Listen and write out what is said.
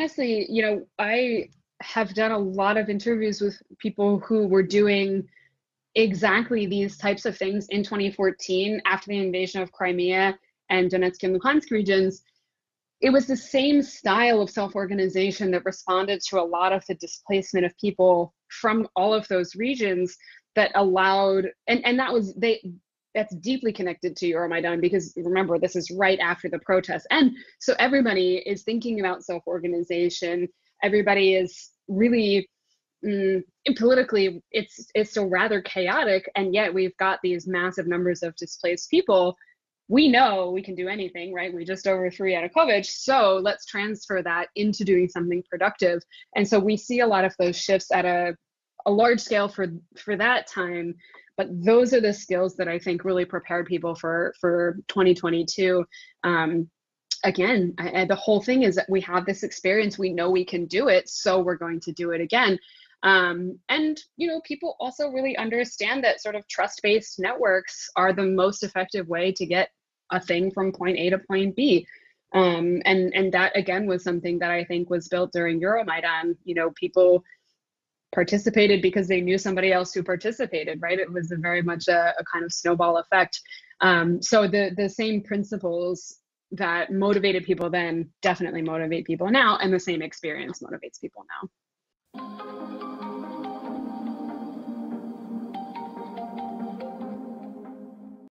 honestly, I have done a lot of interviews with people who were doing exactly these types of things in 2014 after the invasion of Crimea and Donetsk and Luhansk regions. It was the same style of self-organization that responded to a lot of the displacement of people from all of those regions that allowed, and that's deeply connected to Euromaidan, because remember, this is right after the protests. And so everybody is thinking about self-organization. Everybody is really, politically, it's still rather chaotic. And yet we've got these massive numbers of displaced people. We know we can do anything, right? We just overthrew Yanukovych. So let's transfer that into doing something productive. And so we see a lot of those shifts at a large scale for that time. But those are the skills that I think really prepared people for 2022. Again, the whole thing is that we have this experience, we know we can do it, so we're going to do it again. And people also really understand that sort of trust-based networks are the most effective way to get a thing from point A to point B. And that again was something that I think was built during Euromaidan. People participated because they knew somebody else who participated, right? It was very much a kind of snowball effect. So the same principles that motivated people then definitely motivate people now, and the same experience motivates people now.